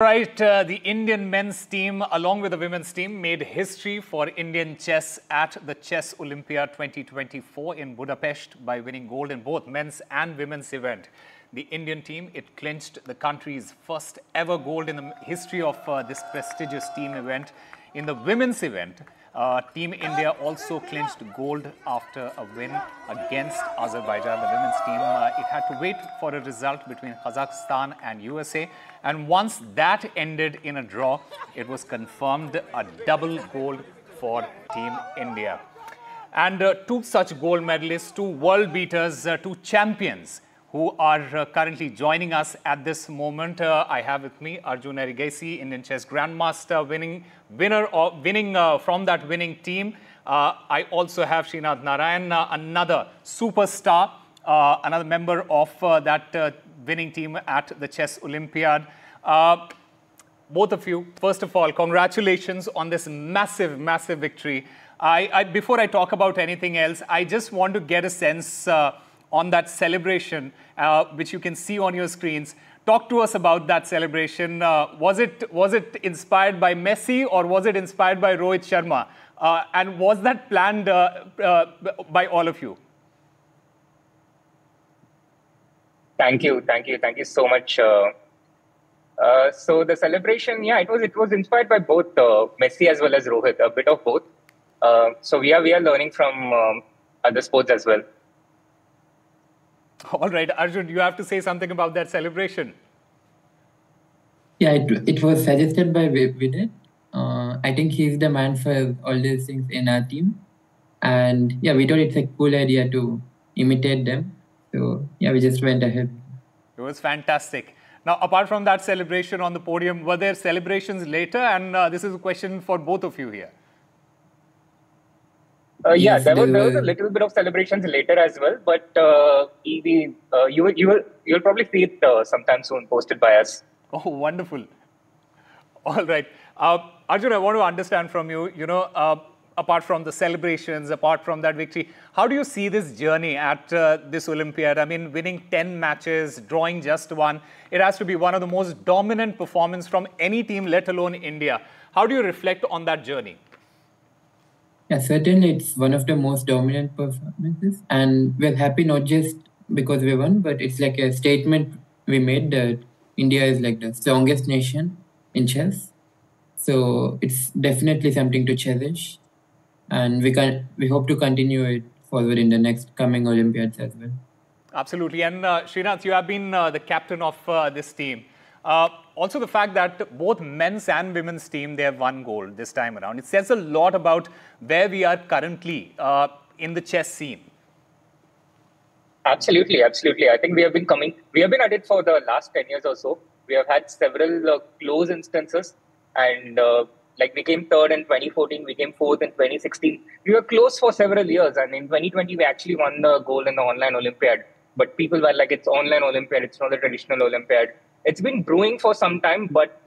Right, the Indian men's team, along with the women's team, made history for Indian chess at the Chess Olympiad 2024 in Budapest by winning gold in both men's and women's event. The Indian team, it clinched the country's first ever gold in the history of this prestigious team event. In the women's event, Team India also clinched gold after a win against Azerbaijan. The women's team, it had to wait for a result between Kazakhstan and USA. And once that ended in a draw, it was confirmed a double gold for Team India. And two such gold medalists, two world beaters, two champions who are currently joining us at this moment. I have with me Arjun Erigaisi, Indian chess grandmaster, winning from that winning team. I also have Srinath Narayanan, another superstar, another member of that winning team at the Chess Olympiad. Both of you, first of all, congratulations on this massive, massive victory. Before I talk about anything else, I just want to get a sense on that celebration, which you can see on your screens. Talk to us about that celebration. Was it inspired by Messi or was it inspired by Rohit Sharma? And was that planned by all of you? Thank you so much. So the celebration, yeah, it was inspired by both Messi as well as Rohit, a bit of both. So we are learning from other sports as well. All right, Arjun, you have to say something about that celebration. Yeah, it was suggested by Vidit. I think he's the man for all these things in our team. And yeah, we thought it's a cool idea to imitate them. So yeah, we just went ahead. It was fantastic. Now, apart from that celebration on the podium, were there celebrations later? And this is a question for both of you here. Yeah, there was a little bit of celebrations later as well, but you'll probably see it sometime soon, posted by us. Oh, wonderful! All right, Arjun, I want to understand from you. Apart from the celebrations, apart from that victory, how do you see this journey at this Olympiad? I mean, winning 10 matches, drawing just one. It has to be one of the most dominant performances from any team, let alone India. How do you reflect on that journey? Yeah, certainly it's one of the most dominant performances, and we're happy not just because we won, but it's like a statement we made that India is like the strongest nation in chess. So it's definitely something to cherish, and we hope to continue it forward in the next coming Olympiads as well. Absolutely, and Srinath, you have been the captain of this team. Also, the fact that both men's and women's team, they have won gold this time around. It says a lot about where we are currently in the chess scene. Absolutely. I think we have been at it for the last 10 years or so. We have had several close instances, and like we came third in 2014, we came fourth in 2016. We were close for several years, and in 2020, we actually won the gold in the online Olympiad. But people were like, it's online Olympiad, it's not the traditional Olympiad. It's been brewing for some time, but,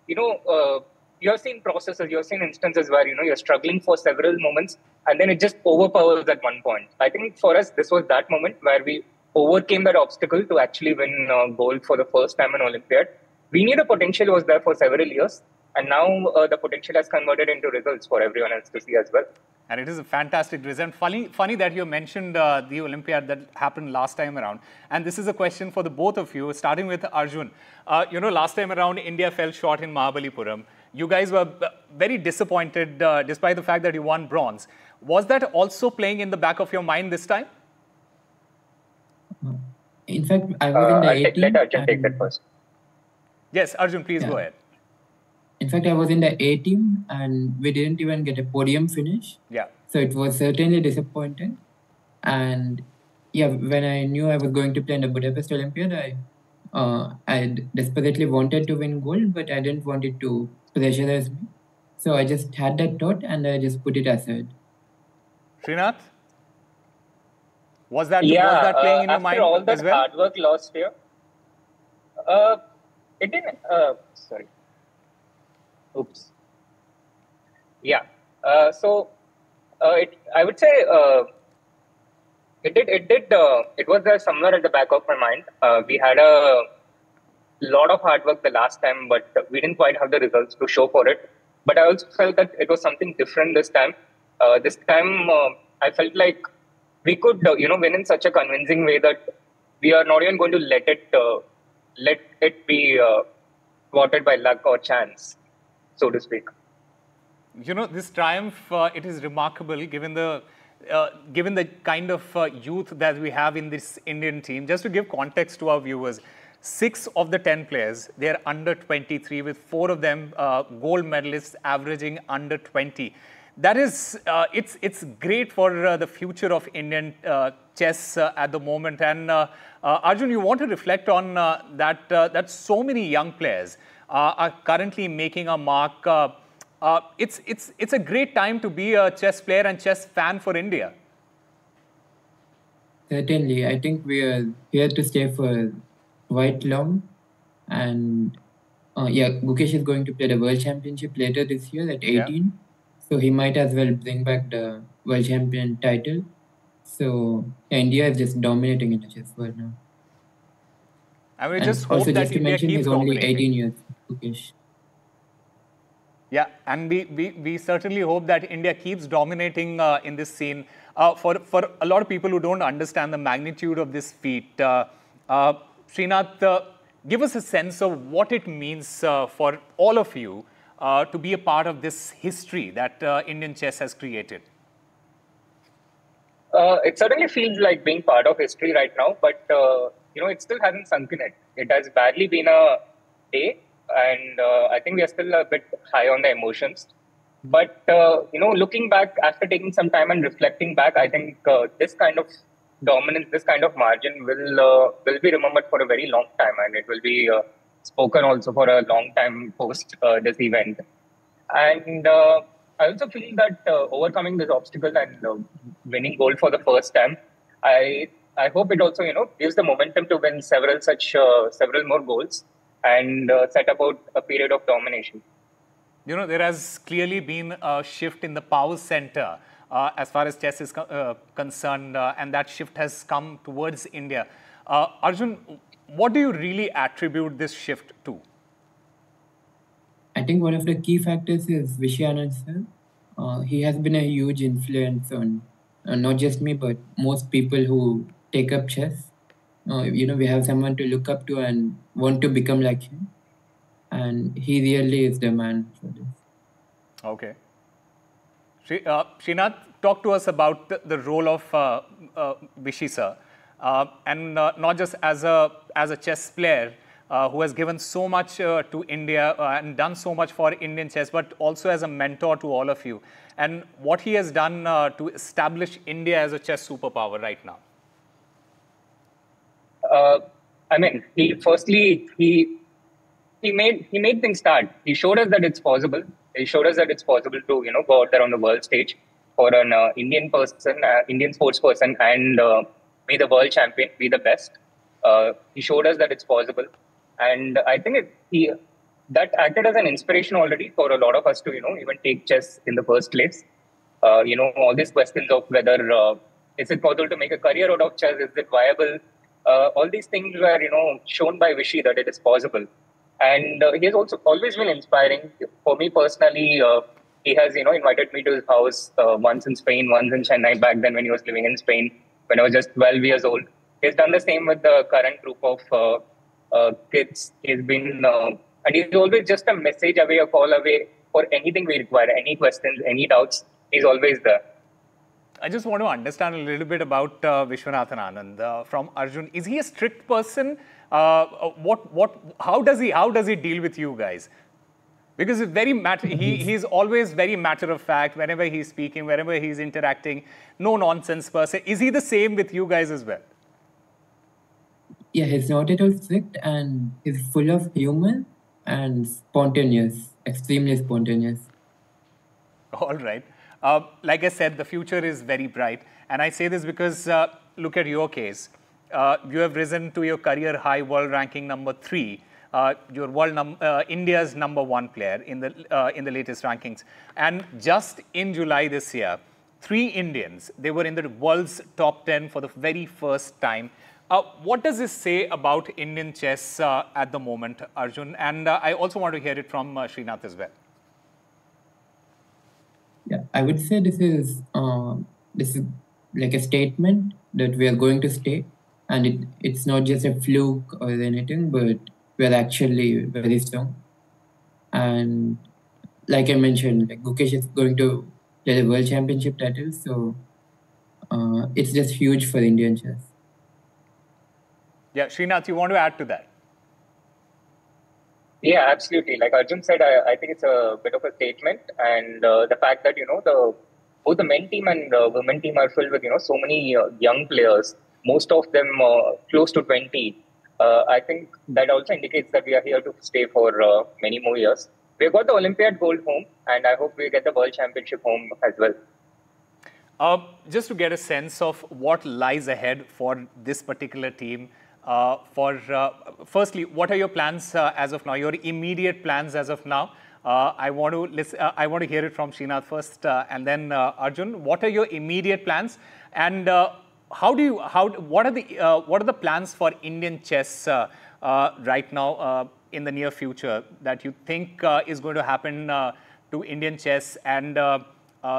you have seen processes, you have seen instances where, you're struggling for several moments and then it just overpowers at one point. I think for us, this was that moment where we overcame that obstacle to actually win gold for the first time in Olympiad. We knew the potential was there for several years, and now the potential has converted into results for everyone else to see as well. And it is a fantastic result. Funny that you mentioned the Olympiad that happened last time around. And this is a question for the both of you, starting with Arjun. Last time around, India fell short in Mahabalipuram. You guys were very disappointed despite the fact that you won bronze. Was that also playing in the back of your mind this time? In fact, I was in the A team. Let Arjun take that first. Yes, Arjun, please go ahead. In fact, I was in the A team and we didn't even get a podium finish. Yeah. So it was certainly disappointing. And yeah, when I knew I was going to play in the Budapest Olympiad, I desperately wanted to win gold, but I didn't want it to pressurize me. So I just had that thought and I just put it aside. Srinath? Was that playing in your mind as well? After all that hard work lost here, it didn't, sorry. Oops. Yeah. I would say it was there somewhere at the back of my mind. We had lot of hard work the last time, but we didn't quite have the results to show for it. But I also felt that it was something different this time. I felt like we could, win in such a convincing way that we are not even going to let it be thwarted by luck or chance, so to speak. This triumph, it is remarkable given the kind of youth that we have in this Indian team. Just to give context to our viewers, 6 of the 10 players, they are under 23, with 4 of them gold medalists averaging under 20. That is, it's great for the future of Indian chess at the moment. And Arjun, you want to reflect on that so many young players are currently making a mark. It's a great time to be a chess player and chess fan for India. Certainly, I think we are here to stay for quite long. And Gukesh is going to play the World Championship later this year at 18. Yeah. So he might as well bring back the World Champion title. So India is just dominating in the chess world now. I mean, just hope that just to mention, he's only 18 years, Gukesh. Yeah, and we certainly hope that India keeps dominating in this scene. For a lot of people who don't understand the magnitude of this feat, Srinath, give us a sense of what it means for all of you to be a part of this history that Indian chess has created. It certainly feels like being part of history right now, but it still hasn't sunk in it. It has barely been a day. And I think we are still a bit high on the emotions. But, looking back after taking some time and reflecting back, I think this kind of dominance, this kind of margin will be remembered for a very long time. And it will be spoken also for a long time post this event. And I also feel that overcoming this obstacle and winning gold for the first time, I hope it also, gives the momentum to win several more golds and set about a period of domination. There has clearly been a shift in the power center as far as chess is concerned, and that shift has come towards India. Arjun, what do you really attribute this shift to? I think one of the key factors is Viswanathan sir. He has been a huge influence on not just me, but most people who take up chess. We have someone to look up to and want to become like him. And he really is the man for this. Okay. Srinath, talk to us about the role of Vishy sir. And not just as a chess player who has given so much to India and done so much for Indian chess, but also as a mentor to all of you. And what he has done to establish India as a chess superpower right now. He made things start. He showed us that it's possible. He showed us that it's possible to, go out there on the world stage for an Indian sports person and be the world champion, be the best. He showed us that it's possible. And I think that acted as an inspiration already for a lot of us to, even take chess in the first place. All these questions of whether is it possible to make a career out of chess? Is it viable? All these things were, shown by Vishy that it is possible. And he has also always been inspiring. For me personally, he has, invited me to his house once in Spain, once in Chennai back then when he was living in Spain, when I was just 12 years old. He's done the same with the current group of kids. He's been, and he's always just a message away, a call away for anything we require, any questions, any doubts. He's always there. I just want to understand a little bit about Viswanathan Anand from Arjun. Is he a strict person? How does he deal with you guys? Because it's he's always very matter of fact whenever he's speaking, whenever he's interacting. No nonsense person. Is he the same with you guys as well? Yeah, he's not at all strict and he's full of humor and spontaneous, extremely spontaneous. All right. Like I said, the future is very bright. And I say this because look at your case. You have risen to your career high world ranking number 3. You're India's number 1 player in the latest rankings. And just in July this year, 3 Indians, they were in the world's top 10 for the very first time. What does this say about Indian chess at the moment, Arjun? And I also want to hear it from Srinath as well. Yeah, I would say this is like a statement that we are going to stay, and it's not just a fluke or anything, but we are actually very strong. And like I mentioned, like Gukesh is going to play the World Championship title, so it's just huge for Indian chess. Yeah, Srinath, you want to add to that? Yeah, absolutely. Like Arjun said, I think it's a bit of a statement, and the fact that both the men team and women team are filled with so many young players, most of them close to 20. I think that also indicates that we are here to stay for many more years. We've got the Olympiad gold home, and I hope we get the World Championship home as well. Just to get a sense of what lies ahead for this particular team, firstly, what are your plans as of now? Your immediate plans as of now? I want to hear it from Srinath first, and then Arjun. What are your immediate plans? And what are the plans for Indian chess right now in the near future that you think is going to happen to Indian chess? And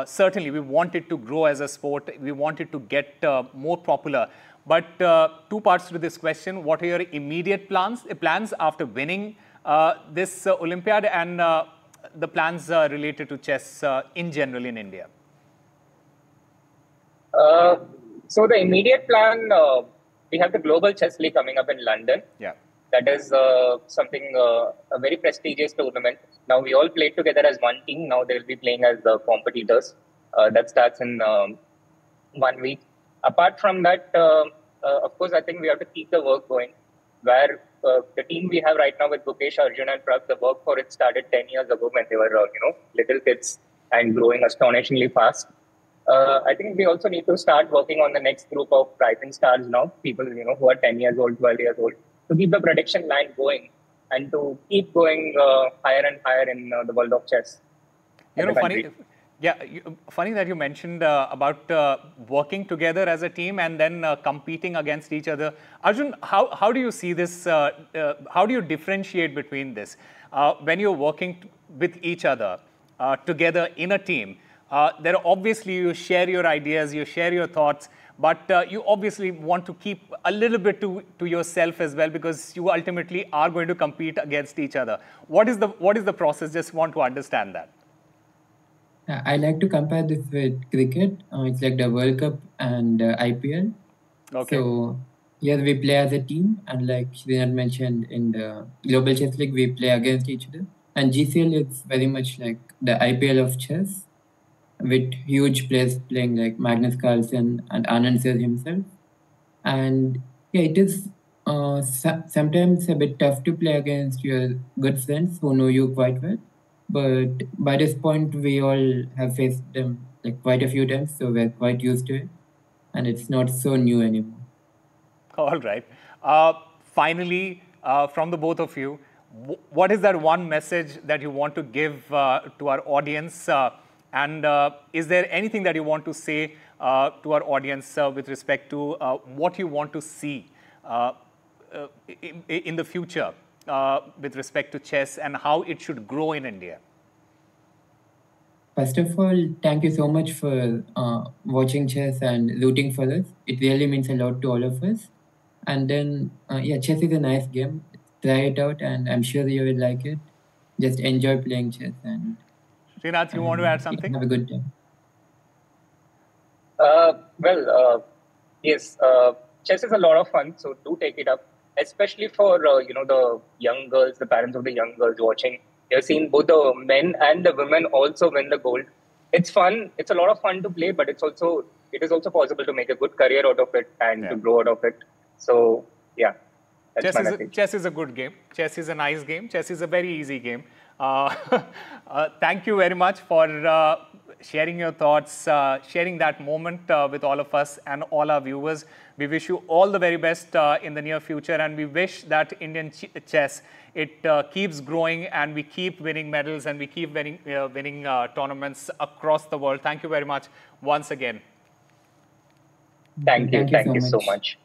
certainly, we want it to grow as a sport. We want it to get more popular. But two parts to this question: what are your immediate plans after winning this Olympiad, and the plans related to chess in general in India? So the immediate plan, we have the Global Chess League coming up in London. Yeah. That is something, a very prestigious tournament. Now we all played together as one team. Now they will be playing as competitors. That starts in 1 week. Apart from that, of course, I think we have to keep the work going. Where the team we have right now with Gukesh, Arjun, and Prag, the work for it started 10 years ago when they were, little kids and growing astonishingly fast. I think we also need to start working on the next group of rising stars now, people, who are 10 years old, 12 years old, to keep the production line going and to keep going higher and higher in the world of chess. Funny that you mentioned about working together as a team and then competing against each other. Arjun, how do you see this? How do you differentiate between this? When you're working with each other together in a team, there obviously you share your ideas, you share your thoughts, but you obviously want to keep a little bit to yourself as well, because you ultimately are going to compete against each other. What is the process? Just want to understand that. I like to compare this with cricket. It's like the World Cup and IPL. Okay. So here we play as a team, and like Srinath mentioned, in the Global Chess League, we play against each other. And GCL is very much like the IPL of chess, with huge players playing like Magnus Carlsen and Anand Sir himself. And yeah, it is sometimes a bit tough to play against your good friends who know you quite well. But by this point, we all have faced them like quite a few times, so we're quite used to it, and it's not so new anymore. All right. Finally, from the both of you, what is that one message that you want to give to our audience? And is there anything that you want to say to our audience with respect to what you want to see in the future with respect to chess and how it should grow in India? First of all, thank you so much for watching chess and rooting for us. It really means a lot to all of us. And then, yeah, chess is a nice game. Try it out, and I'm sure you will like it. Just enjoy playing chess. And Srinath, you want to add something? Have a good time. Yes, chess is a lot of fun, so do take it up, especially for the young girls, the parents of the young girls watching. You've seen both the men and the women also win the gold. It's fun. It's a lot of fun to play, but it is also possible to make a good career out of it and to grow out of it. So yeah, that's my message. Chess is a good game. Chess is a nice game. Chess is a very easy game. Thank you very much for sharing your thoughts, sharing that moment with all of us and all our viewers. We wish you all the very best in the near future, and we wish that Indian chess, it keeps growing and we keep winning medals and we keep winning tournaments across the world. Thank you very much once again. Thank you so much.